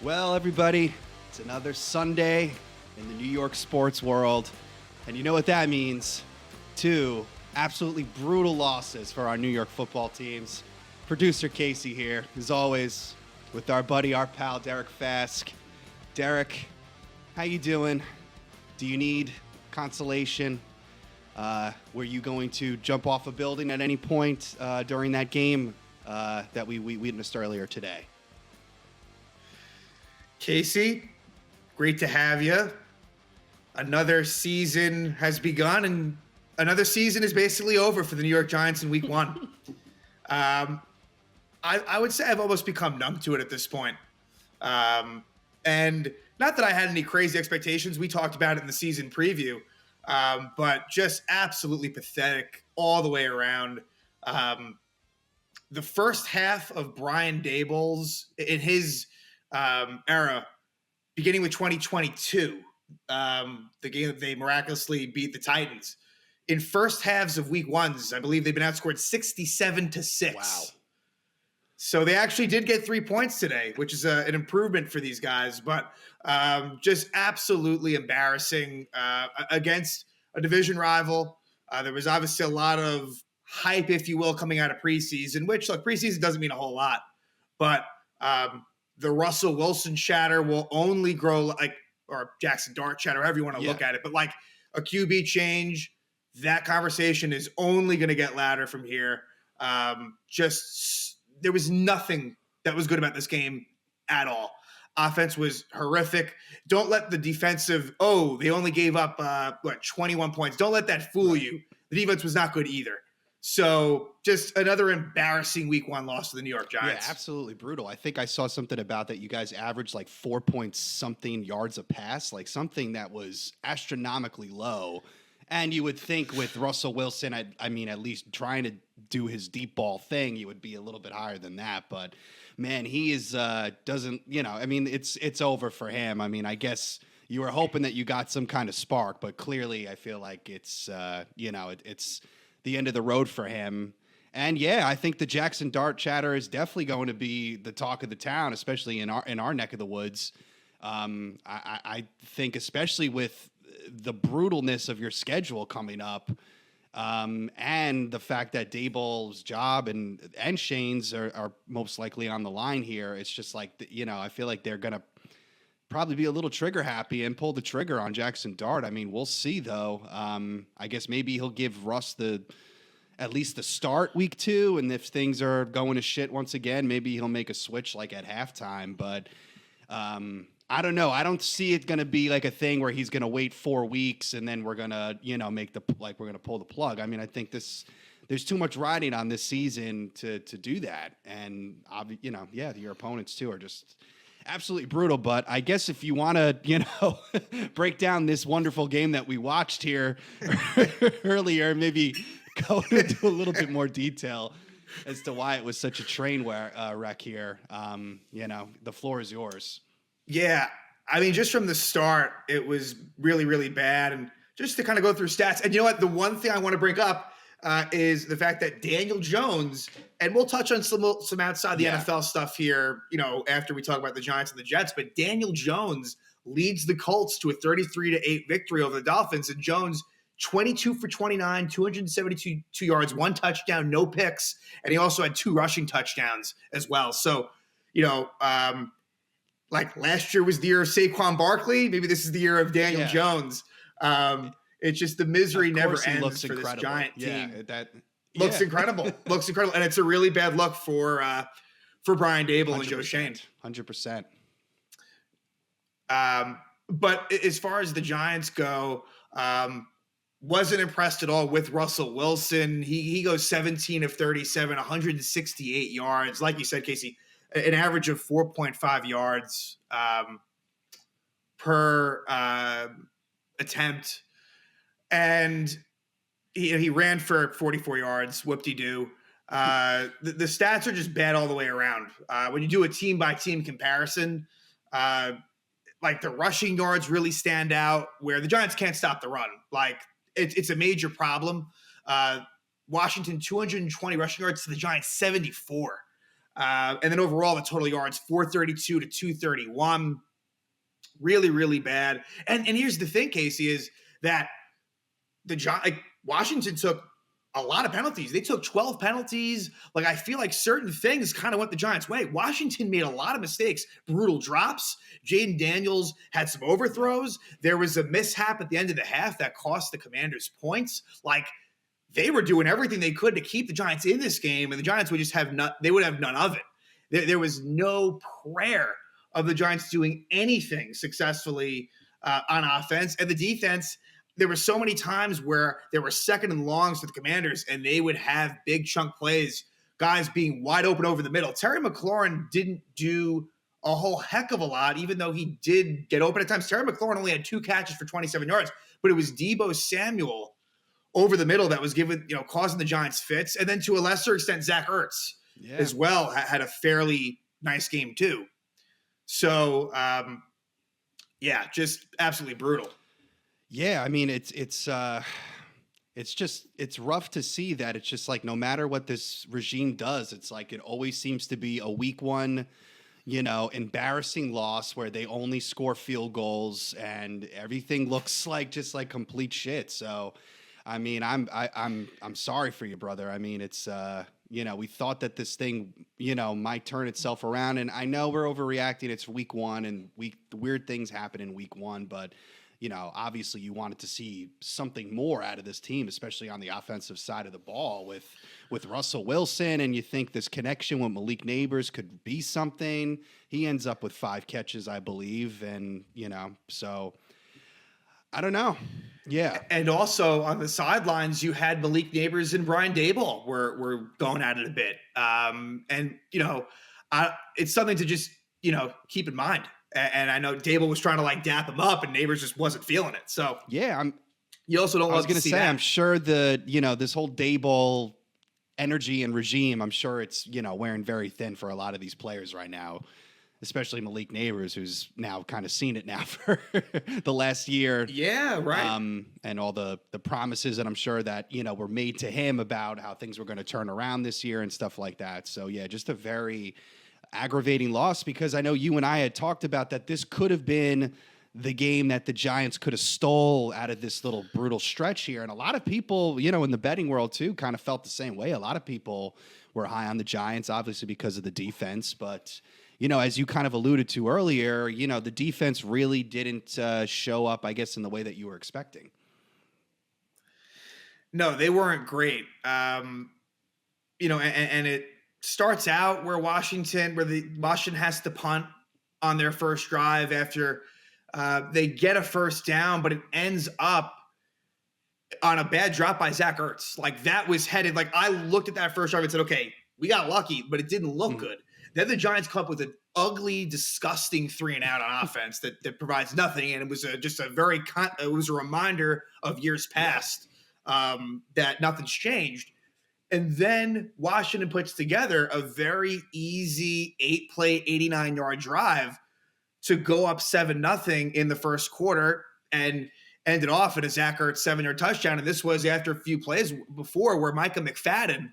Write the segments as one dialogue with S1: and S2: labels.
S1: Well, everybody, it's another Sunday in the New York sports world. And you know what that means? Two absolutely brutal losses for our New York football teams. Producer Casey here, as always, with our buddy, our pal, Derek Fask. Derek, how you doing? Do you need consolation? Were you going to jump off a building at any point during that game that we witnessed earlier today?
S2: Casey, great to have you. Another season has begun, and another season is basically over for the New York Giants in Week 1. I would say I've almost become numb to it at this point. And not that I had any crazy expectations. We talked about it in the season preview, but just absolutely pathetic all the way around. The first half of Brian Daboll's in his era, beginning with 2022, the game that they miraculously beat the Titans. In first halves of week ones, I believe they've been outscored 67-6.
S1: Wow.
S2: So they actually did get 3 points today, which is an improvement for these guys, but just absolutely embarrassing against a division rival. There was obviously a lot of hype, if you will, coming out of preseason, which, look, preseason doesn't mean a whole lot, but the Russell Wilson chatter will only grow, or Jaxson Dart chatter, however you want to look at it. But like a QB change, that conversation is only going to get louder from here. There was nothing that was good about this game at all. Offense was horrific. Don't let the defensive, they only gave up 21 points. Don't let that fool you. The defense was not good either. So just another embarrassing week 1 loss to the New York Giants.
S1: Yeah, absolutely brutal. I think I saw something about that you guys averaged like 4-point-something yards a pass, like something that was astronomically low. And you would think with Russell Wilson, I mean, at least trying to do his deep ball thing, he would be a little bit higher than that. But man, he is doesn't, I mean, it's over for him. I mean, I guess you were hoping that you got some kind of spark, but clearly I feel like it's it's the end of the road for him. And yeah, I think the Jaxson Dart chatter is definitely going to be the talk of the town, especially in our neck of the woods. I think especially with the brutalness of your schedule coming up, and the fact that Daboll's job and Shane's are most likely on the line here, it's just like, I feel like they're going to probably be a little trigger happy and pull the trigger on Jaxson Dart. I mean, we'll see though. I guess maybe he'll give Russ at least the start week 2. And if things are going to shit once again, maybe he'll make a switch like at halftime. But I don't know. I don't see it going to be like a thing where he's going to wait 4 weeks and then we're going to, we're going to pull the plug. I mean, I think there's too much riding on this season to do that. And, your opponents too are just absolutely brutal. But I guess if you want to, break down this wonderful game that we watched here earlier, maybe go into a little bit more detail as to why it was such a train wreck here. The floor is yours.
S2: Yeah. I mean, just from the start, it was really, really bad. And just to kind of go through stats, and you know what? The one thing I want to bring up is the fact that Daniel Jones, and we'll touch on some outside the NFL stuff here, after we talk about the Giants and the Jets, but Daniel Jones leads the Colts to a 33-8 victory over the Dolphins. And Jones, 22 for 29, 272 yards, 1 touchdown, no picks. And he also had 2 rushing touchdowns as well. So, like last year was the year of Saquon Barkley. Maybe this is the year of Daniel Jones. It's just the misery never ends for this Giant team. Looks incredible. Looks incredible. And it's a really bad look for Brian Daboll and Joe Schoen.
S1: 100%.
S2: But as far as the Giants go, wasn't impressed at all with Russell Wilson. He goes 17 of 37, 168 yards. Like you said, Casey, an average of 4.5 yards per attempt. And he ran for 44 yards, whoop-de-doo. The stats are just bad all the way around. When you do a team-by-team comparison, like the rushing yards really stand out where the Giants can't stop the run. Like it's a major problem. Washington, 220 rushing yards to the Giants, 74. And then overall, the total yards, 432 to 231. Really, really bad. And here's the thing, Casey, is that Washington took a lot of penalties. They took 12 penalties. Like, I feel like certain things kind of went the Giants' way. Washington made a lot of mistakes, brutal drops. Jaden Daniels had some overthrows. There was a mishap at the end of the half that cost the Commanders points. Like, they were doing everything they could to keep the Giants in this game, and the Giants would just have they would have none of it. There was no prayer of the Giants doing anything successfully on offense. And the defense, there were so many times where there were second and longs to the Commanders, and they would have big chunk plays, guys being wide open over the middle. Terry McLaurin didn't do a whole heck of a lot, even though he did get open at times. Terry McLaurin only had 2 catches for 27 yards, but it was Deebo Samuel over the middle that was causing the Giants fits. And then to a lesser extent, Zach Ertz as well had a fairly nice game too. So, just absolutely brutal.
S1: Yeah, I mean, it's rough to see that. It's just like, no matter what this regime does, it's like it always seems to be a week one, embarrassing loss where they only score field goals and everything looks like just like complete shit. So, I mean, I'm sorry for you, brother. I mean, it's we thought that this thing, might turn itself around, and I know we're overreacting. It's week one, and weird things happen in week one, but obviously you wanted to see something more out of this team, especially on the offensive side of the ball with Russell Wilson, and you think this connection with Malik Neighbors could be something. He ends up with 5 catches, I believe, and so I don't know. Yeah.
S2: And also on the sidelines, you had Malik Neighbors and Brian Daboll were going at it a bit. It's something to just, keep in mind. And I know Daboll was trying to like dap him up, and Neighbors just wasn't feeling it. So
S1: yeah,
S2: you also don't. I was
S1: going to say, I'm sure this whole Daboll energy and regime, I'm sure it's wearing very thin for a lot of these players right now, especially Malik Neighbors, who's now kind of seen it now for the last year.
S2: Yeah, right.
S1: And all the promises that I'm sure that were made to him about how things were going to turn around this year and stuff like that. So yeah, just a very aggravating loss, because I know you and I had talked about that this could have been the game that the Giants could have stole out of this little brutal stretch here. And a lot of people, in the betting world too, kind of felt the same way. A lot of people were high on the Giants, obviously because of the defense. But, as you kind of alluded to earlier, the defense really didn't show up, I guess, in the way that you were expecting.
S2: No, they weren't great. And it starts out where Washington has to punt on their first drive after they get a first down, but it ends up on a bad drop by Zach Ertz. Like, that was headed. Like, I looked at that first drive and said, okay, we got lucky, but it didn't look good. Then the Giants come up with an ugly, disgusting 3-and-out on offense that provides nothing. And it was it was a reminder of years past that nothing's changed. And then Washington puts together a very easy 8-play, 89-yard drive to go up 7-0 in the first quarter and ended off in a Zach Ertz 7-yard touchdown. And this was after a few plays before where Micah McFadden,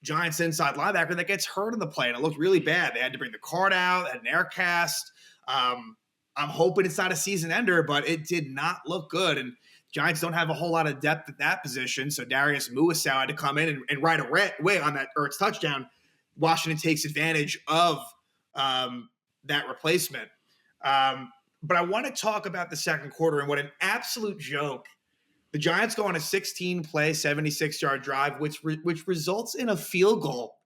S2: Giants inside linebacker, that gets hurt in the play. And it looked really bad. They had to bring the card out, had an air cast. I'm hoping it's not a season ender, but it did not look good. And Giants don't have a whole lot of depth at that position, so Darius Muasau had to come in and right away on that Ertz touchdown. Washington takes advantage of that replacement. But I want to talk about the second quarter and what an absolute joke. The Giants go on a 16-play, 76-yard drive, which results in a field goal.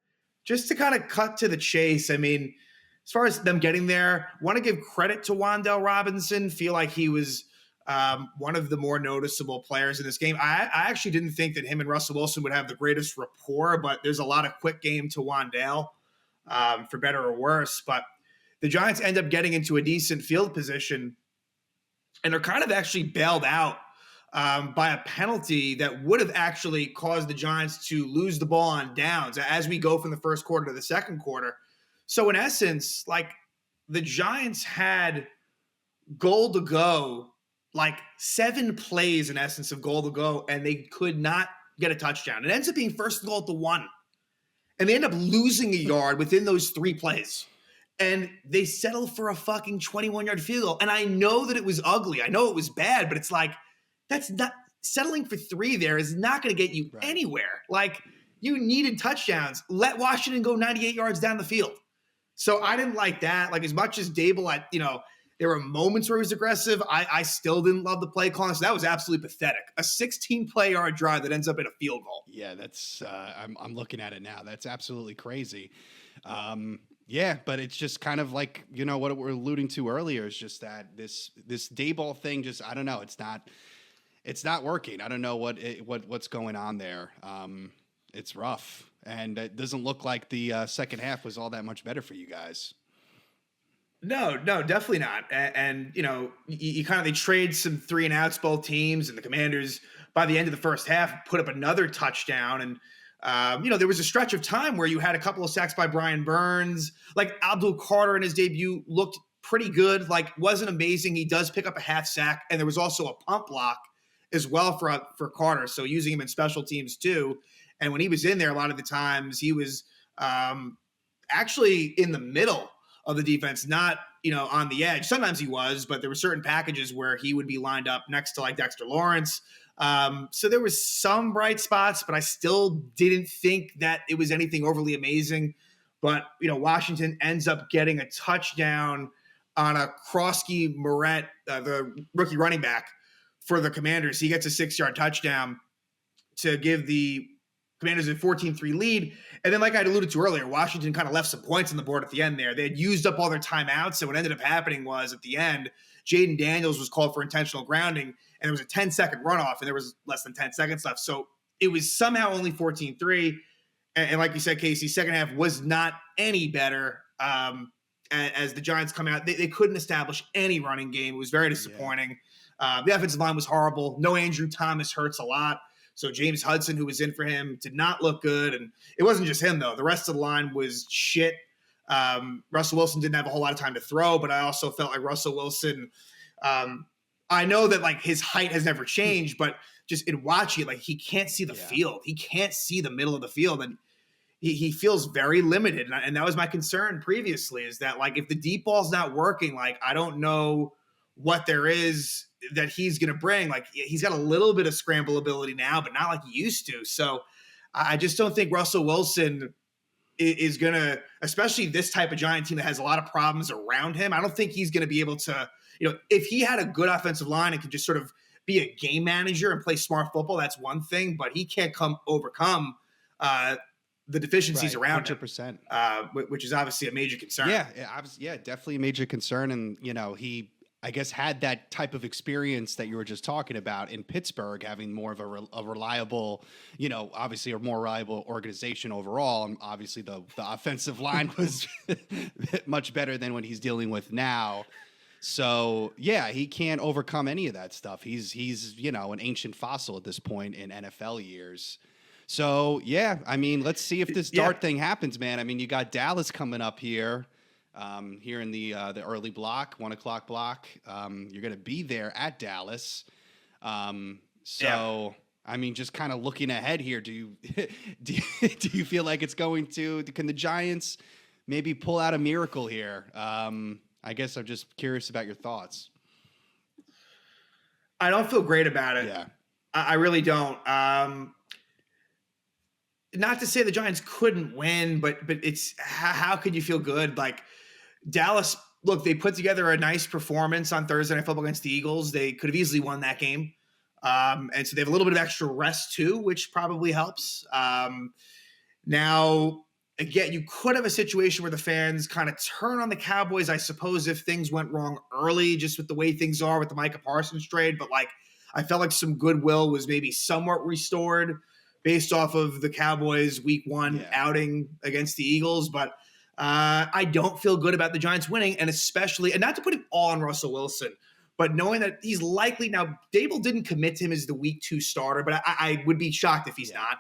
S2: Just to kind of cut to the chase, I mean, as far as them getting there, want to give credit to Wan'Dale Robinson. Feel like he was one of the more noticeable players in this game. I actually didn't think that him and Russell Wilson would have the greatest rapport, but there's a lot of quick game to Wan'Dale, for better or worse. But the Giants end up getting into a decent field position, and are kind of actually bailed out by a penalty that would have actually caused the Giants to lose the ball on downs as we go from the first quarter to the second quarter. So in essence, like, the Giants had goal to go, like 7 plays in essence of goal to go, and they could not get a touchdown. It ends up being first and goal at the 1. and they end up losing a yard within those 3 plays. And they settle for a fucking 21-yard field goal. And I know that it was ugly. I know it was bad, but it's like, that's not settling for 3 there is not going to get you anywhere. Like, you needed touchdowns. Let Washington go 98 yards down the field. So I didn't like that. Like, as much as Dable, there were moments where he was aggressive. I still didn't love the play calling. So that was absolutely pathetic. A 16-play-yard drive that ends up in a field goal.
S1: Yeah, that's I'm looking at it now. That's absolutely crazy. Yeah, but it's just kind of like, what we're alluding to earlier is just that this Dayball thing, just, I don't know. It's not working. I don't know what's going on there. It's rough, and it doesn't look like the second half was all that much better for you guys.
S2: No, definitely not. And you kind of, they trade some 3-and-outs, both teams, and the Commanders by the end of the first half put up another touchdown. And there was a stretch of time where you had a couple of sacks by Brian Burns. Like, Abdul Carter in his debut looked pretty good. Like, wasn't amazing. He does pick up a half sack, and there was also a pump block as well for Carter. So using him in special teams too. And when he was in there, a lot of the times he was actually in the middle of the defense, not on the edge. Sometimes he was, but there were certain packages where he would be lined up next to like Dexter Lawrence. So there was some bright spots, but I still didn't think that it was anything overly amazing. But Washington ends up getting a touchdown on a Krosky Moret, the rookie running back for the Commanders. He gets a 6-yard touchdown to give the Commanders a 14-3 lead. And then, like I alluded to earlier, Washington kind of left some points on the board at the end there. They had used up all their timeouts. So what ended up happening was, at the end, Jaden Daniels was called for intentional grounding, and there was a 10-second runoff, and there was less than 10 seconds left. So it was somehow only 14-3. And like you said, Casey, second half was not any better. As the Giants come out, they couldn't establish any running game. It was very disappointing. The offensive line was horrible. No Andrew Thomas hurts a lot. So James Hudson, who was in for him, did not look good. And it wasn't just him, though. The rest of the line was shit. Russell Wilson didn't have a whole lot of time to throw, but I also felt like Russell Wilson, I know that like his height has never changed, but just in watching it, like he can't see the field. He can't see the middle of the field. And he feels very limited. And that was my concern previously, is that like if the deep ball's not working, like I don't know what there is that he's going to bring. Like he's got a little bit of scramble ability now, but not like he used to. So I just don't think Russell Wilson is going to, especially this type of Giant team that has a lot of problems around him. I don't think he's going to be able to, if he had a good offensive line and could just sort of be a game manager and play smart football, that's one thing, but he can't overcome the deficiencies around
S1: 100%.
S2: Him, which is obviously a major concern.
S1: Yeah, definitely a major concern. And, he, I guess, had that type of experience that you were just talking about in Pittsburgh, having more of a reliable, obviously a more reliable organization overall. And obviously the offensive line was much better than what he's dealing with now. So, yeah, he can't overcome any of that stuff. He's an ancient fossil at this point in NFL years. So, yeah, I mean, let's see if this Dart thing happens, man. I mean, you got Dallas coming up here in the early block, 1 o'clock block. You're going to be there at Dallas. I mean, just kind of looking ahead here, do you feel like it's can the Giants maybe pull out a miracle here? I guess I'm just curious about your thoughts.
S2: I don't feel great about it.
S1: Yeah.
S2: I really don't. Not to say the Giants couldn't win, but it's how could you feel good? Like Dallas, look, they put together a nice performance on Thursday Night Football against the Eagles. They could have easily won that game. And so they have a little bit of extra rest too, which probably helps. Now, again, you could have a situation where the fans kind of turn on the Cowboys, I suppose, if things went wrong early, just with the way things are with the Micah Parsons trade. But like, I felt like some goodwill was maybe somewhat restored based off of the Cowboys week 1 outing against the Eagles. But I don't feel good about the Giants winning, and especially, and not to put it all on Russell Wilson, but knowing that he's likely, now Dable didn't commit to him as the week 2 starter, but I would be shocked if he's not.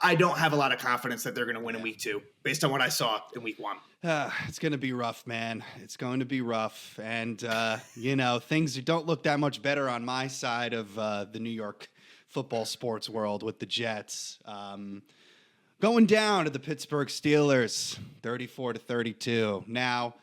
S2: I don't have a lot of confidence that they're going to win in week 2 based on what I saw in week 1.
S1: It's going to be rough, man. It's going to be rough. And, things don't look that much better on my side of the New York football sports world with the Jets. Going down to the Pittsburgh Steelers, 34-32. Now,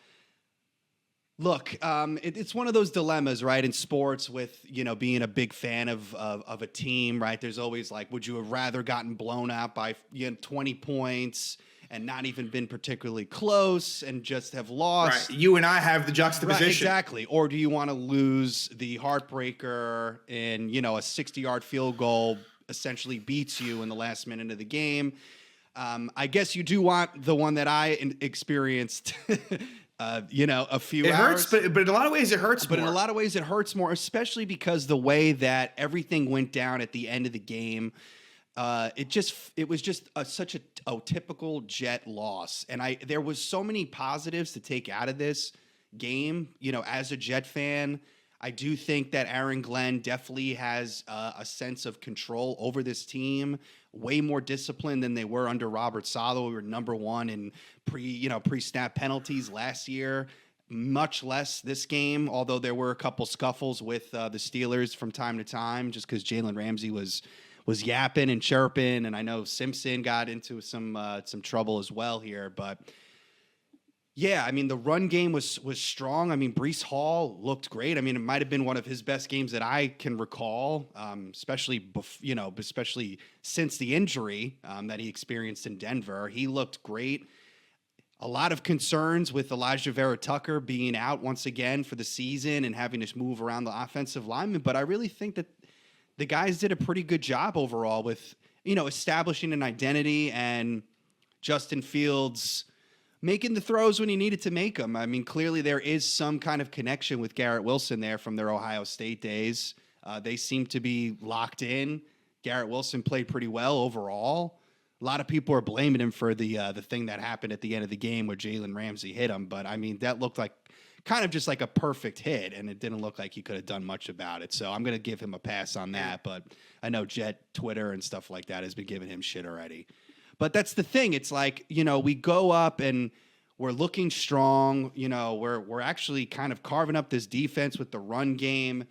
S1: look, it's one of those dilemmas, right, in sports with, being a big fan of a team, right? There's always like, would you have rather gotten blown out by 20 points and not even been particularly close and just have lost?
S2: Right. You and I have the juxtaposition.
S1: Right, exactly. Or do you want to lose the heartbreaker in, a 60-yard field goal essentially beats you in the last minute of the game? I guess you do want the one that I experienced, a few
S2: hours. It hurts, but in a lot of ways it hurts more.
S1: But in a lot of ways it hurts more, especially because the way that everything went down at the end of the game, it was just such a typical Jet loss. And there was so many positives to take out of this game. As a Jet fan, I do think that Aaron Glenn definitely has a sense of control over this team, way more disciplined than they were under Robert Saleh. We were number one in pre-snap penalties last year, much less this game, although there were a couple scuffles with the Steelers from time to time just because Jalen Ramsey was yapping and chirping, and I know Simpson got into some trouble as well here, but yeah, I mean, the run game was strong. I mean, Breece Hall looked great. I mean, it might have been one of his best games that I can recall, especially since the injury that he experienced in Denver. He looked great. A lot of concerns with Elijah Vera Tucker being out once again for the season and having to move around the offensive lineman, but I really think that the guys did a pretty good job overall with, establishing an identity, and Justin Fields making the throws when he needed to make them. I mean, clearly there is some kind of connection with Garrett Wilson there from their Ohio State days. They seem to be locked in. Garrett Wilson played pretty well overall. A lot of people are blaming him for the thing that happened at the end of the game where Jalen Ramsey hit him. But, I mean, that looked like kind of just like a perfect hit, and it didn't look like he could have done much about it. So I'm going to give him a pass on that. But I know Jet Twitter and stuff like that has been giving him shit already. But that's the thing. It's like, we go up and we're looking strong. We're actually kind of carving up this defense with the run game.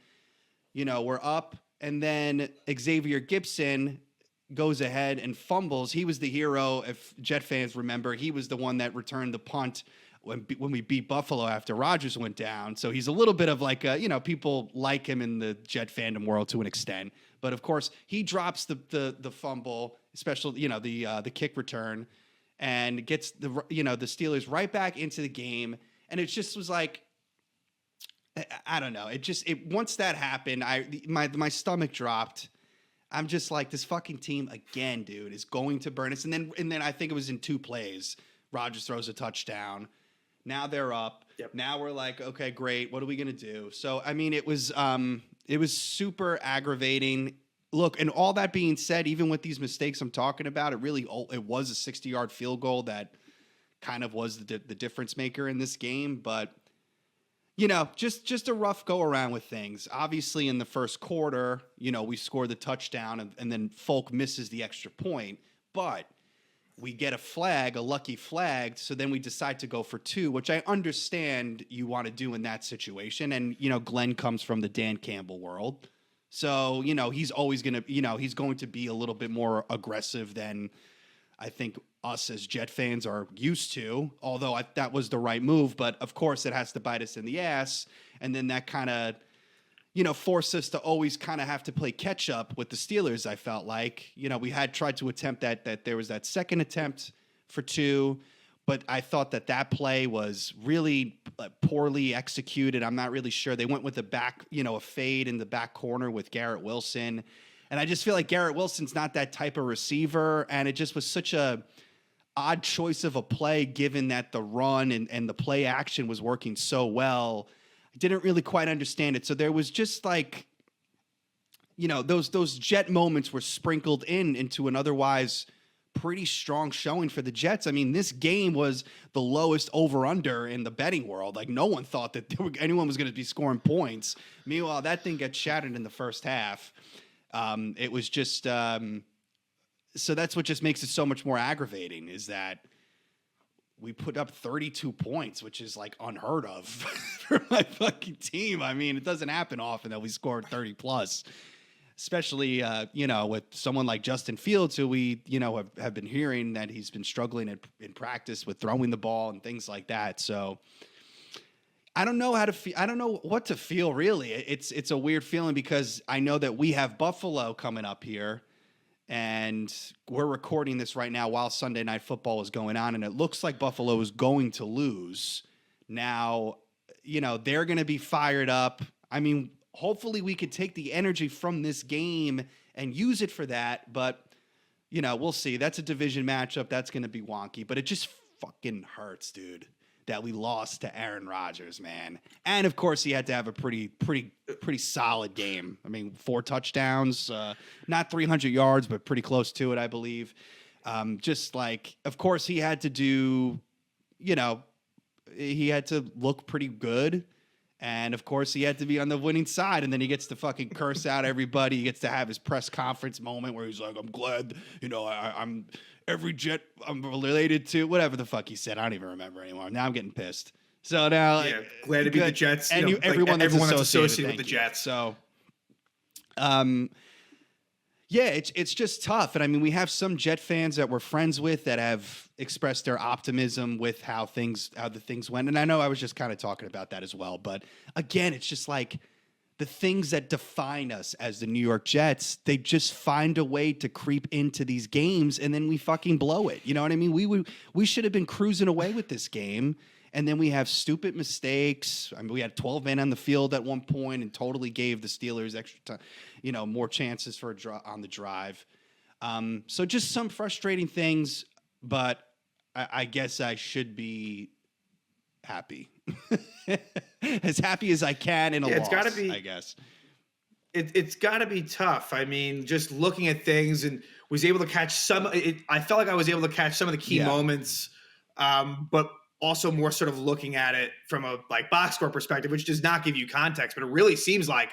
S1: We're up, and then Xavier Gibson goes ahead and fumbles. He was the hero. If Jet fans remember, he was the one that returned the punt when we beat Buffalo after Rodgers went down. So he's a little bit of like people like him in the Jet fandom world to an extent. But of course, he drops the fumble, especially the kick return, and gets the Steelers right back into the game. And it just was like, I don't know. Once that happened, my stomach dropped. I'm just like, this fucking team again, dude, is going to burn us. And then I think it was in 2 plays, Rodgers throws a touchdown. Now they're up. Yep. Now we're like, okay, great. What are we gonna do? So I mean, it was super aggravating. Look, and all that being said, even with these mistakes I'm talking about, it was a 60-yard field goal that kind of was the difference maker in this game. But just a rough go around with things. Obviously, in the first quarter, we scored the touchdown, and then Folk misses the extra point, but we get a lucky flag, so then we decide to go for 2, which I understand you want to do in that situation. And, Glenn comes from the Dan Campbell world. So, he's always going to, he's going to be a little bit more aggressive than I think us as Jet fans are used to, although that was the right move. But, of course, it has to bite us in the ass. And then that kind of, forced us to always kind of have to play catch up with the Steelers, I felt like. We had tried to attempt that there was that second attempt for 2, but I thought that play was really poorly executed. I'm not really sure. They went with a fade in the back corner with Garrett Wilson. And I just feel like Garrett Wilson's not that type of receiver, and it just was such a odd choice of a play given that the run and the play action was working so well. I didn't really quite understand it. So there was just like, those Jet moments were sprinkled into an otherwise pretty strong showing for the Jets. I mean, this game was the lowest over-under in the betting world. Like, no one thought that anyone was going to be scoring points. Meanwhile, that thing got shattered in the first half. It was just so that's what just makes it so much more aggravating, is that we put up 32 points, which is like unheard of for my fucking team. I mean, it doesn't happen often that we scored 30 plus. especially, with someone like Justin Fields, who we, have been hearing that he's been struggling in practice with throwing the ball and things like that. So I don't know how to feel. I don't know what to feel, really. It's a weird feeling because I know that we have Buffalo coming up here, and we're recording this right now while Sunday Night Football is going on, and it looks like Buffalo is going to lose. Now, they're going to be fired up. I mean, hopefully we could take the energy from this game and use it for that, but, we'll see. That's a division matchup. That's going to be wonky, but it just fucking hurts, dude, that we lost to Aaron Rodgers, man. And of course, he had to have a pretty solid game. I mean, 4 touchdowns, not 300 yards, but pretty close to it, I believe. Of course, he had to do, he had to look pretty good. And of course, he had to be on the winning side. And then he gets to fucking curse out everybody. He gets to have his press conference moment where he's like, I'm glad, I'm every Jet I'm related to, whatever the fuck he said. I don't even remember anymore. Now I'm getting pissed. So now,
S2: glad to be the Jets.
S1: And everyone that's associated
S2: with the Jets.
S1: So, it's just tough. And I mean, we have some Jet fans that we're friends with that have expressed their optimism with how the things went. And I know I was just kind of talking about that as well. But again, it's just like the things that define us as the New York Jets, they just find a way to creep into these games and then we fucking blow it. You know what I mean? We should have been cruising away with this game. And then we have stupid mistakes. I mean, we had 12 men on the field at one point and totally gave the Steelers extra time, more chances for on the drive. So just some frustrating things, but I guess I should be happy. As happy as I can in a loss,
S2: it's gotta be,
S1: I guess.
S2: It's got to be tough. I mean, just looking at things and was able to catch I felt like I was able to catch some of the key moments, but also more sort of looking at it from a box score perspective, which does not give you context, but it really seems like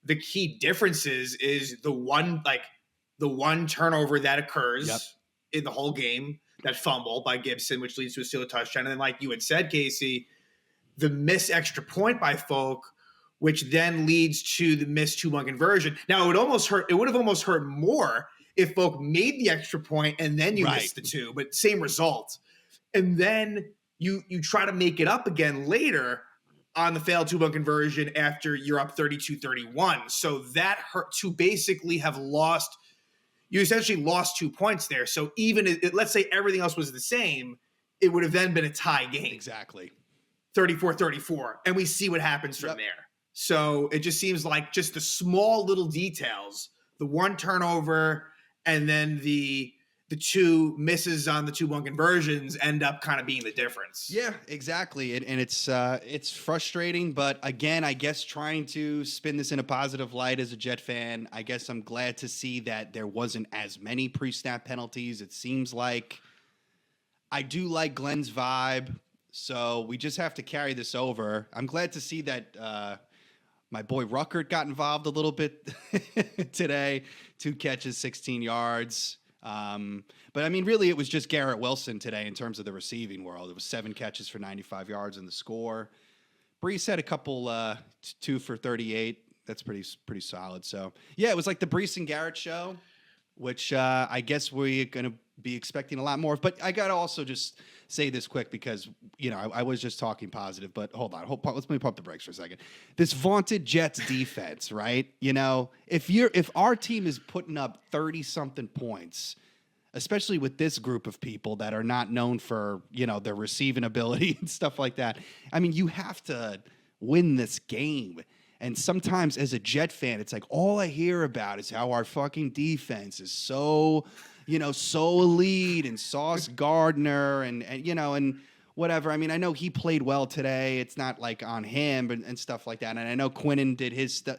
S2: the key differences is the one turnover that occurs in the whole game, that fumble by Gibson, which leads to a Steeler touchdown. And then, like you had said, Casey, the missed extra point by Folk, which then leads to the missed 2-1 conversion. Now, it would have almost hurt more if Folk made the extra point and then you missed the 2, but same result. And then you try to make it up again later on the failed 2-1 conversion after you're up 32-31. So that hurt to basically have lost. You essentially lost 2 points there. So even let's say everything else was the same, it would have then been a tie game.
S1: Exactly.
S2: 34-34. And we see what happens from there. So it just seems like just the small little details, the one turnover and then the 2 misses on the 2-1 conversions end up kind of being the difference.
S1: Yeah, exactly. And it's frustrating, but again, I guess trying to spin this in a positive light as a Jet fan, I guess I'm glad to see that there wasn't as many pre-snap penalties. It seems like I do like Glenn's vibe, so we just have to carry this over. I'm glad to see that my boy Ruckert got involved a little bit today. 2 catches, 16 yards. But I mean, really, it was just Garrett Wilson today in terms of the receiving world. It was 7 catches for 95 yards in the score. Brees had a couple 2 for 38. That's pretty solid. So yeah, it was like the Brees and Garrett show, which I guess we're gonna be expecting a lot more. But I gotta also just say this quick because I was just talking positive. But hold on, let me pump the brakes for a second. This vaunted Jets defense, right? If our team is putting up 30-something points, especially with this group of people that are not known for their receiving ability and stuff like that, I mean, you have to win this game. And sometimes as a Jet fan, it's like all I hear about is how our fucking defense is so elite and Sauce Gardner and whatever. I mean, I know he played well today. It's not like on him and stuff like that. And I know Quinnen did his stuff.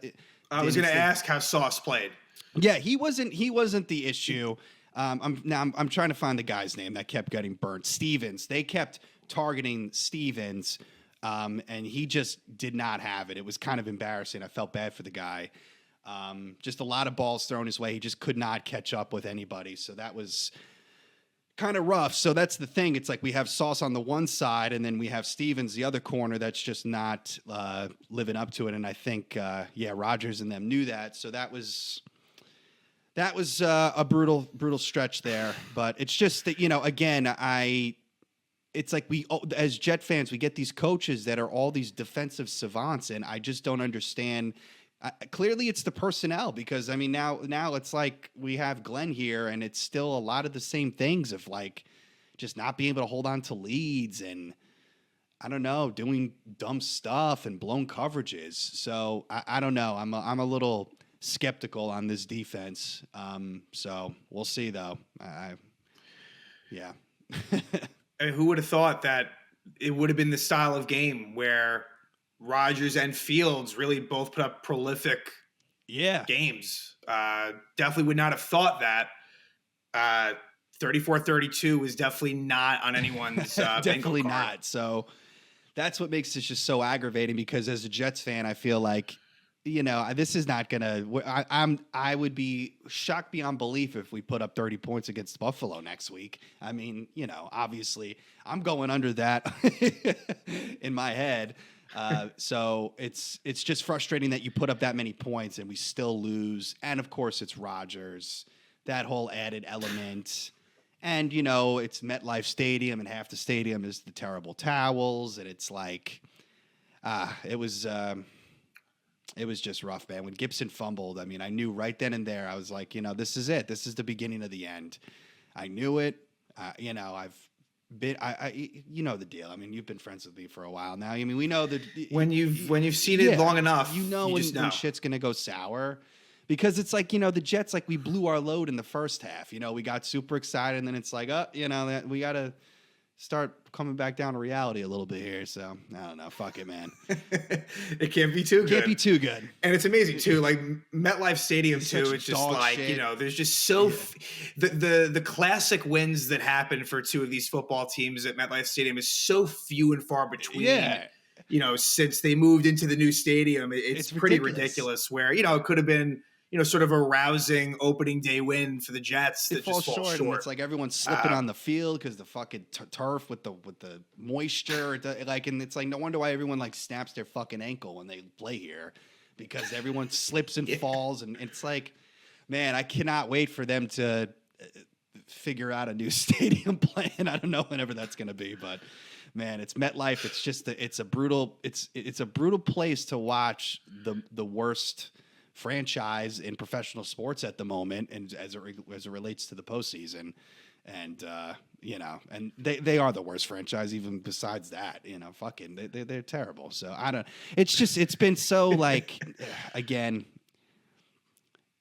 S2: I was going to ask how Sauce played.
S1: Yeah, he wasn't the issue. I'm trying to find the guy's name that kept getting burnt. Stevens. They kept targeting Stevens. And he just did not have it. It was kind of embarrassing. I felt bad for the guy. Just a lot of balls thrown his way. He just could not catch up with anybody. So that was kind of rough. So that's the thing. It's like we have Sauce on the one side, and then we have Stevens, the other corner, that's just not living up to it. And I think, Rodgers and them knew that. So that was That was a brutal stretch there, but it's just that, again, it's like as Jet fans, we get these coaches that are all these defensive savants, and I just don't understand. Clearly, it's the personnel because I mean now it's like we have Glenn here, and it's still a lot of the same things of like just not being able to hold on to leads and I don't know, doing dumb stuff and blown coverages. So I don't know. I'm a little skeptical on this defense. So we'll see though. Yeah.
S2: Who would have thought that it would have been the style of game where Rodgers and Fields really both put up prolific games? Definitely would not have thought that. 34-32 was definitely not on anyone's
S1: definitely
S2: bingo card.
S1: Not. So that's what makes this just so aggravating because as a Jets fan, I feel like, this is not going to I would be shocked beyond belief if we put up 30 points against Buffalo next week. I mean, obviously I'm going under that in my head. So it's just frustrating that you put up that many points and we still lose. And of course it's Rodgers, that whole added element. And, it's MetLife Stadium and half the stadium is the terrible towels. And it's like, it was just rough, man. When Gibson fumbled, I mean, I knew right then and there, I was like, this is it. This is the beginning of the end. I knew it. I've been, the deal. I mean, you've been friends with me for a while now. I mean, we know that
S2: when you've seen it long enough,
S1: when shit's going to go sour. Because it's like, the Jets, like we blew our load in the first half. We got super excited and then it's like, that we got to start coming back down to reality a little bit here. So I don't know. Fuck it, man.
S2: It can't be too good.
S1: Can't be too good.
S2: And it's amazing too. Like MetLife Stadium too. It's just like,
S1: shit.
S2: There's just so the classic wins that happen for two of these football teams at MetLife Stadium is so few and far between.
S1: Yeah.
S2: Since they moved into the new stadium, it's pretty ridiculous where, it could have been, sort of a rousing opening day win for the Jets that just falls short.
S1: And it's like everyone's slipping on the field because the fucking turf with the moisture. And it's like no wonder why everyone like snaps their fucking ankle when they play here because everyone slips and falls. And it's like, man, I cannot wait for them to figure out a new stadium plan. I don't know whenever that's going to be, but man, it's MetLife. It's just it's a brutal place to watch the worst franchise in professional sports at the moment, and as it relates to the postseason, and and they are the worst franchise even besides that. Fucking they're terrible. So I don't. It's been so like again.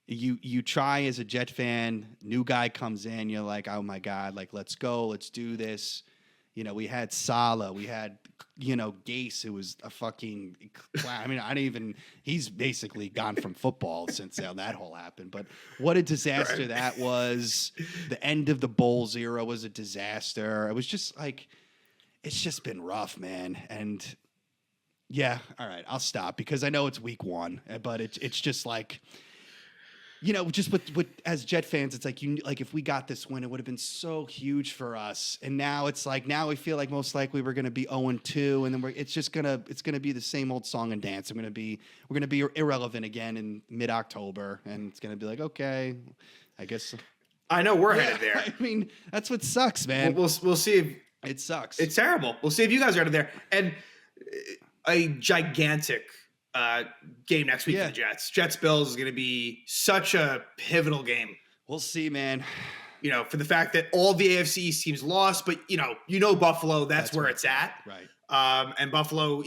S1: You try as a Jet fan, new guy comes in, you're like, oh my God, like let's go, let's do this. We had Salah, we had, Gase, who was a fucking, I mean, he's basically gone from football since that whole happened. But what a disaster that was. The end of the Bowls era was a disaster. It was just like, it's just been rough, man. And yeah, all right, I'll stop because I know it's week one, but it's just like, just with as Jet fans, it's like if we got this win, it would have been so huge for us. And now it's like we feel like most likely we're going to be 0-2, and then it's gonna be the same old song and dance. We're gonna be irrelevant again in mid-October, and it's gonna be like, okay, I guess.
S2: I know we're headed there.
S1: I mean, that's what sucks, man.
S2: We'll see if
S1: it sucks.
S2: It's terrible. We'll see if you guys are headed there, and a gigantic game next week for the Jets. Jets-Bills is going to be such a pivotal game.
S1: We'll see, man.
S2: For the fact that all the AFC East teams lost, but Buffalo, that's where it's at.
S1: Right.
S2: And Buffalo,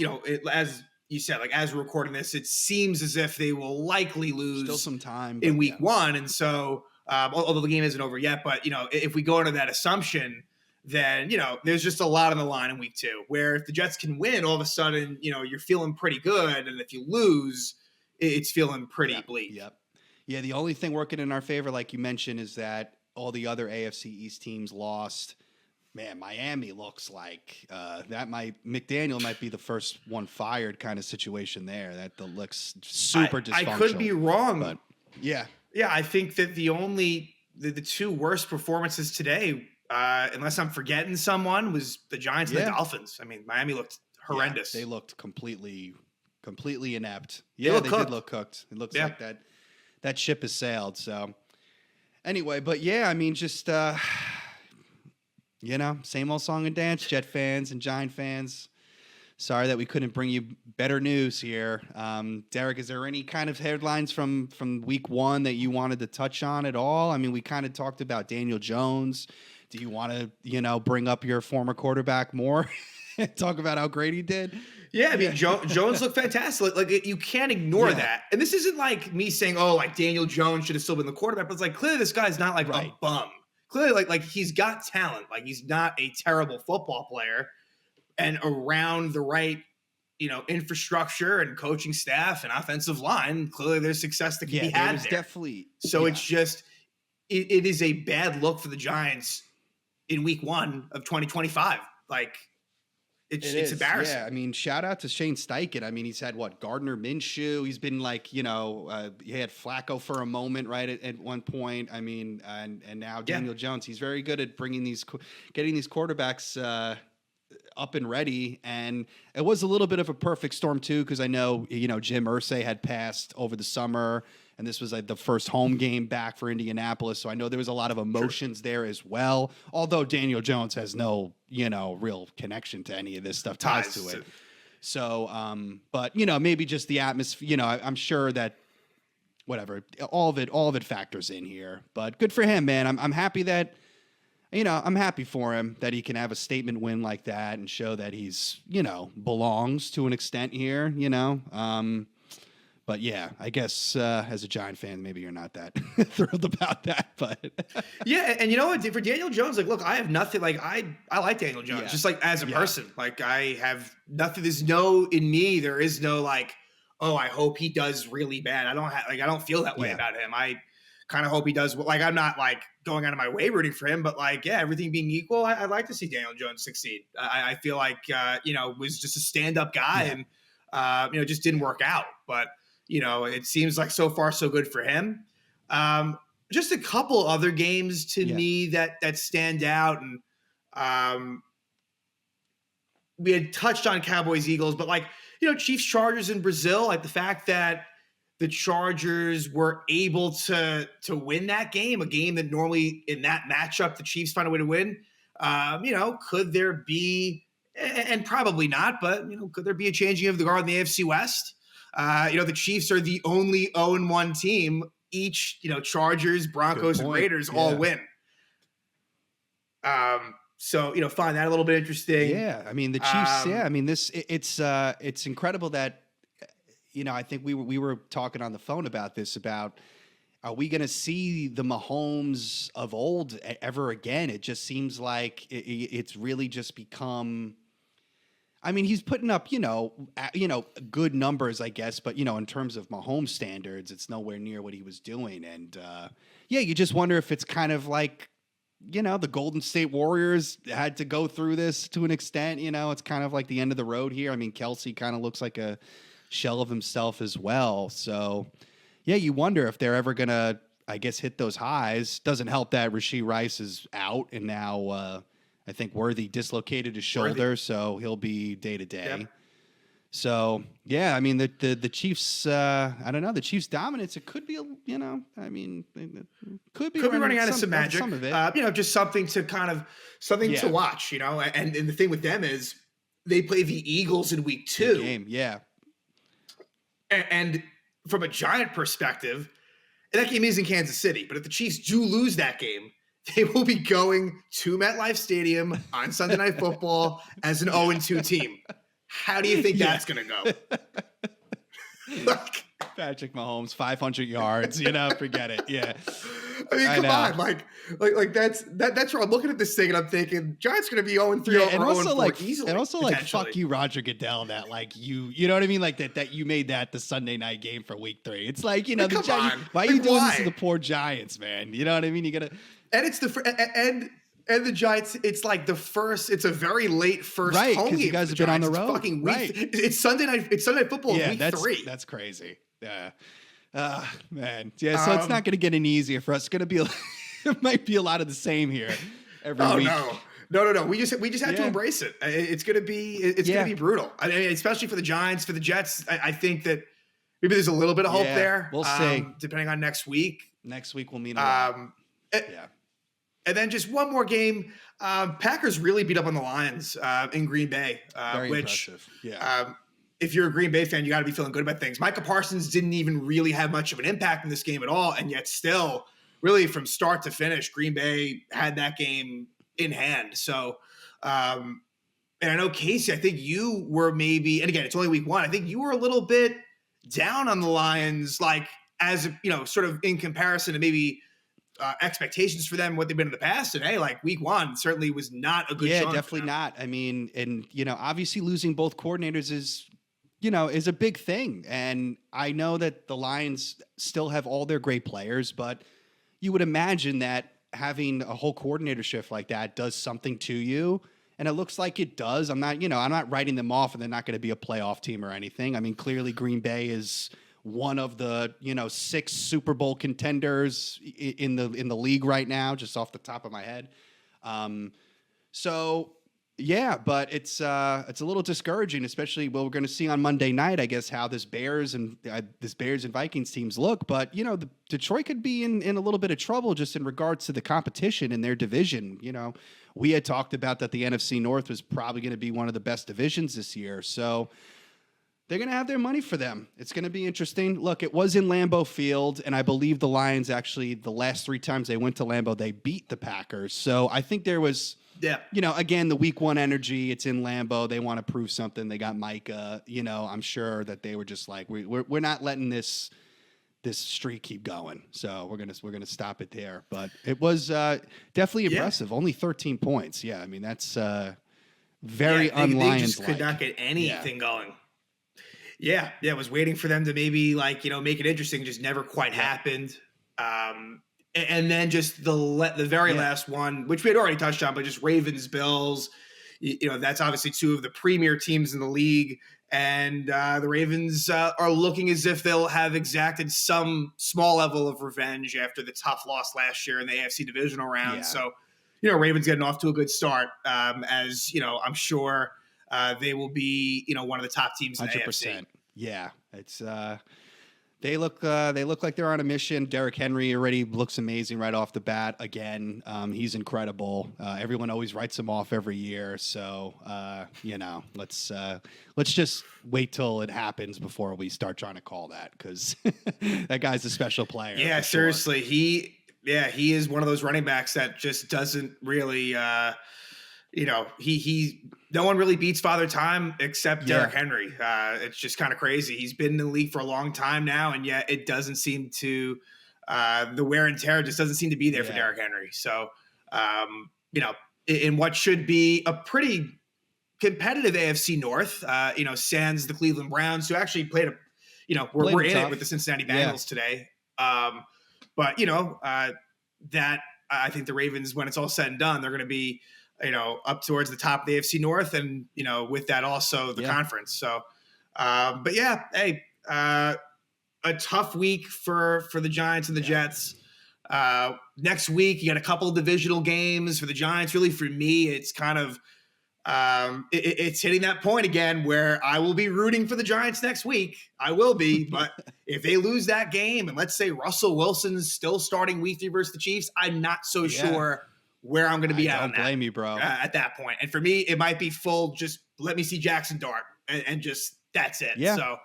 S2: as you said, like as we're recording this, it seems as if they will likely lose
S1: still some time
S2: in week one. And so, although the game isn't over yet, but if we go into that assumption, then, there's just a lot on the line in week two where if the Jets can win, all of a sudden, you're feeling pretty good. And if you lose, it's feeling pretty bleak.
S1: Yep. Yeah. The only thing working in our favor, like you mentioned, is that all the other AFC East teams lost. Man, Miami looks like McDaniel might be the first one fired kind of situation there. That looks super dysfunctional.
S2: I could be wrong.
S1: But yeah.
S2: Yeah. I think that the two worst performances today, unless I'm forgetting someone, was the Giants and the Dolphins. I mean, Miami looked horrendous.
S1: Yeah, they looked completely inept. Yeah, they did look cooked. It looks like that ship has sailed. So, Anyway, but yeah, I mean, just same old song and dance, Jet fans and Giant fans. Sorry that we couldn't bring you better news here. Derek, is there any kind of headlines from week one that you wanted to touch on at all? I mean, we kind of talked about Daniel Jones. Do you want to, bring up your former quarterback more and talk about how great he did?
S2: Yeah, I mean, Jones looked fantastic. Like you can't ignore that. And this isn't like me saying, oh, like Daniel Jones should have still been the quarterback. But it's like, clearly this guy's not like a bum. Clearly, like he's got talent. Like he's not a terrible football player. And around the right, infrastructure and coaching staff and offensive line, clearly there's success that can be had there.
S1: Definitely.
S2: So it's just, it is a bad look for the Giants in week 1 of 2025. Like it's embarrassing.
S1: Yeah, I mean, shout out to Shane Steichen. I mean, he's had Gardner Minshew. He's been like, he had Flacco for a moment, right, at one point. I mean, and now Daniel Jones. He's very good at getting these quarterbacks up and ready. And it was a little bit of a perfect storm too, because I know, Jim Irsay had passed over the summer, and this was like the first home game back for Indianapolis. So I know there was a lot of emotions there as well. Although Daniel Jones has no, real connection to any of this stuff, ties to it. So, but maybe just the atmosphere, I'm sure that whatever, all of it factors in here, but good for him, man. I'm happy that, I'm happy for him that he can have a statement win like that and show that he's, belongs to an extent here, But yeah, I guess as a Giant fan, maybe you're not that thrilled about that. But
S2: yeah, and you know what? For Daniel Jones, like, look, I have nothing. Like, I like Daniel Jones, just like as a person. Like, I have nothing. There is no like, oh, I hope he does really bad. I don't feel that way about him. I kind of hope he does. Like, I'm not like going out of my way rooting for him, but like, yeah, everything being equal, I'd like to see Daniel Jones succeed. I feel like was just a stand-up guy and just didn't work out, but. It seems like so far so good for him. Just a couple other games to me that stand out, and we had touched on Cowboys Eagles, but like Chiefs Chargers in Brazil, like the fact that the Chargers were able to win that game, a game that normally in that matchup the Chiefs find a way to win. Could there be, and probably not, but could there be a changing of the guard in the AFC West? The Chiefs are the only 0-1 team. Each, Chargers, Broncos, and Raiders all win. So, find that a little bit interesting.
S1: Yeah, I mean the Chiefs. I mean it's incredible that I think we were talking on the phone about this. About are we going to see the Mahomes of old ever again? It just seems like it's really just become. I mean, he's putting up, good numbers, I guess, but in terms of Mahomes standards, it's nowhere near what he was doing. And you just wonder if it's kind of like, the Golden State Warriors had to go through this to an extent. It's kind of like the end of the road here. I mean, Kelsey kind of looks like a shell of himself as well. So, yeah, you wonder if they're ever gonna, I guess, hit those highs. Doesn't help that Rashee Rice is out, and now. I think Worthy dislocated his shoulder, so he'll be day to day. So yeah, I mean the Chiefs. I don't know, the Chiefs' dominance. It could be, it could be
S2: running out of some magic.
S1: Some of it,
S2: just something to to watch. And the thing with them is they play the Eagles in week 2.
S1: Game, yeah.
S2: And from a Giant perspective, that game is in Kansas City. But if the Chiefs do lose that game, they will be going to MetLife Stadium on Sunday Night Football as an 0-2 team. How do you think that's going to go?
S1: Patrick Mahomes, 500 yards. Forget it. Yeah,
S2: I mean, come on, like that's where I'm looking at this thing and I'm thinking Giants going to be 0-3
S1: and
S2: or
S1: also
S2: 0-4 easily.
S1: And also fuck you, Roger Goodell. That you know what I mean? Like that you made that the Sunday night game for week 3. It's like the Giants. Why are you doing this to the poor Giants, man? You know what I mean? You gotta.
S2: And it's and the Giants. It's like the first. It's a very late first home game.
S1: You guys have been on the road.
S2: Fucking week. It's Sunday night. It's Sunday Night Football. Week 3.
S1: That's crazy. Yeah, man. Yeah. So it's not going to get any easier for us. It's going to be. It might be a lot of the same here every week.
S2: No. We just have to embrace it. It's going to be. It's going to be brutal. I mean, especially for the Giants, for the Jets. I think that maybe there's a little bit of hope there.
S1: We'll see.
S2: Depending on next week.
S1: Next week we'll meet. Yeah.
S2: And then just one more game. Packers really beat up on the Lions in Green Bay,
S1: Very
S2: which
S1: impressive. Yeah.
S2: if you're a Green Bay fan, you got to be feeling good about things. Micah Parsons didn't even really have much of an impact in this game at all. And yet still, really from start to finish, Green Bay had that game in hand. So, and I know, Casey, I think you were maybe, and again, it's only week 1. I think you were a little bit down on the Lions, like as, sort of in comparison to maybe expectations for them, what they've been in the past. And hey, like week 1 certainly was not a good
S1: Yeah,
S2: showing for
S1: definitely
S2: them.
S1: not. I mean, and, obviously losing both coordinators is a big thing. And I know that the Lions still have all their great players, but you would imagine that having a whole coordinator shift like that does something to you. And it looks like it does. I'm not writing them off and they're not going to be a playoff team or anything. I mean, clearly Green Bay is one of the, 6 Super Bowl contenders in the league right now, just off the top of my head. So yeah, but it's a little discouraging, especially we're going to see on Monday night, I guess, how this Bears and Vikings teams look. But the Detroit could be in a little bit of trouble just in regards to the competition in their division. We had talked about that the NFC North was probably going to be one of the best divisions this year, so they're going to have their money for them. It's going to be interesting. Look, it was in Lambeau Field, and I believe the Lions actually the last 3 times they went to Lambeau, they beat the Packers. So I think there was. Yeah. Again, the week 1 energy, it's in Lambeau. They want to prove something. They got Micah. I'm sure that they were just like, we're not letting this streak keep going. So we're gonna stop it there. But it was definitely impressive. Only 13 points. Yeah, I mean that's very un-Lions-like.
S2: They just could not get anything going. Yeah, I was waiting for them to maybe make it interesting. Just never quite happened. And then just the very last one, which we had already touched on, but just Ravens, Bills, that's obviously 2 of the premier teams in the league. And the Ravens are looking as if they'll have exacted some small level of revenge after the tough loss last year in the AFC divisional round. Yeah. So, Ravens getting off to a good start as, I'm sure they will be, one of the top teams in the 100%. AFC.
S1: Yeah, it's They look like they're on a mission. Derrick Henry already looks amazing right off the bat. Again, he's incredible. Everyone always writes him off every year. So, let's just wait till it happens before we start trying to call that, because that guy's a special player.
S2: Yeah, seriously. Sure. He is one of those running backs that just doesn't really no one really beats Father Time except Derrick Henry. It's just kind of crazy. He's been in the league for a long time now, and yet it doesn't seem to the wear and tear just doesn't seem to be there for Derrick Henry. So, in what should be a pretty competitive AFC North, sans the Cleveland Browns, who actually played we're in it with the Cincinnati Bengals today. But that I think the Ravens, when it's all said and done, they're going to be up towards the top of the AFC North, and with that also the conference. So, but a tough week for the Giants and the Jets. Next week, you got a couple of divisional games for the Giants. Really, for me, it's kind of it's hitting that point again where I will be rooting for the Giants next week. I will be, but if they lose that game, and let's say Russell Wilson's still starting week 3 versus the Chiefs, I'm not so sure where I'm going to be at.
S1: Don't blame you, bro.
S2: At that point. And for me, it might be full, just let me see Jaxson Dart and just that's it.
S1: Yeah.
S2: So,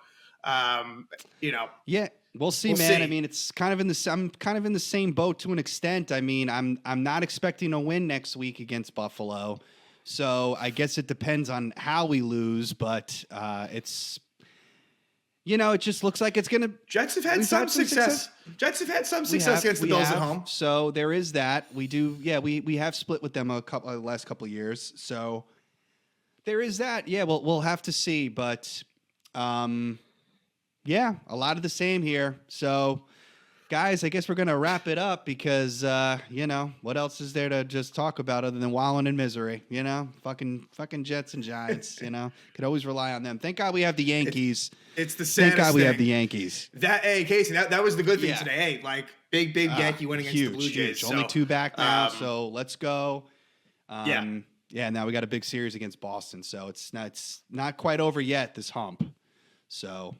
S1: Yeah, we'll see, man. I mean, it's kind of I'm kind of in the same boat to an extent. I mean, I'm not expecting a win next week against Buffalo. So I guess it depends on how we lose, but it's it just looks like it's going to.
S2: Jets have had some success. Jets have had some success against the Bills at home.
S1: So there is that. We do. Yeah, we have split with them the last couple of years. So there is that. Yeah, we'll have to see. But a lot of the same here. So guys, I guess we're going to wrap it up because what else is there to just talk about other than wallowing in misery? Fucking Jets and Giants. Could always rely on them. Thank God we have the Yankees.
S2: It's the saddest
S1: Thank God we
S2: thing.
S1: have the Yankees.
S2: Casey, that was the good thing today. Hey, like big Yankee win against the Blue Jays.
S1: Huge.
S2: So,
S1: only 2 back now, so let's go. Now we got a big series against Boston, so it's not quite over yet, this hump. So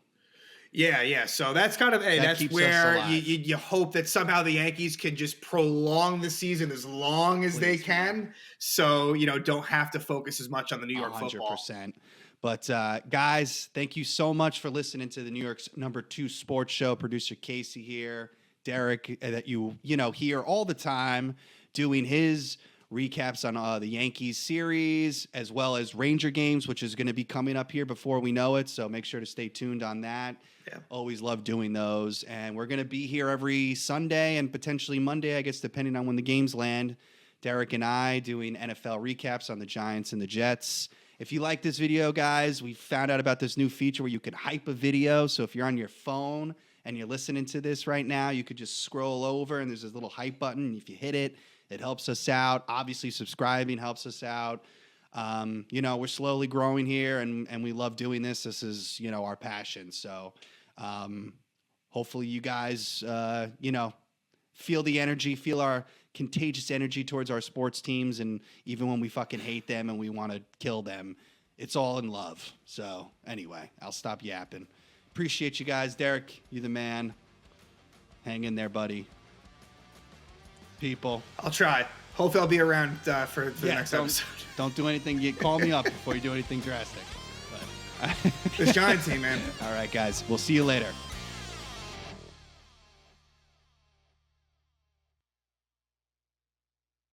S2: Yeah. So that's kind of that's
S1: keeps us
S2: where
S1: alive.
S2: you hope that somehow the Yankees can just prolong the season as long as they
S1: Please,
S2: can. So don't have to focus as much on the New York football.
S1: 100%. But guys, thank you so much for listening to the New York's #2 sports show. Producer Casey here, Derek, that you hear all the time doing his recaps on the Yankees series as well as Ranger games, which is going to be coming up here before we know it. So make sure to stay tuned on that.
S2: Yeah.
S1: Always love doing those. And we're going to be here every Sunday and potentially Monday, I guess, depending on when the games land. Derek and I doing NFL recaps on the Giants and the Jets. If you like this video, guys, we found out about this new feature where you can hype a video. So if you're on your phone and you're listening to this right now, you could just scroll over and there's this little hype button. If you hit it, it helps us out. Obviously, subscribing helps us out. We're slowly growing here, and we love doing this. This is, our passion. So hopefully you guys, feel the energy, feel our contagious energy towards our sports teams. And even when we fucking hate them and we want to kill them, it's all in love. So anyway, I'll stop yapping. Appreciate you guys. Derek, you the man. Hang in there, buddy. People.
S2: I'll try. Hopefully I'll be around for the next episode.
S1: Don't do anything. Call me up before you do anything drastic. But
S2: This Giants team, man.
S1: All right, guys. We'll see you later.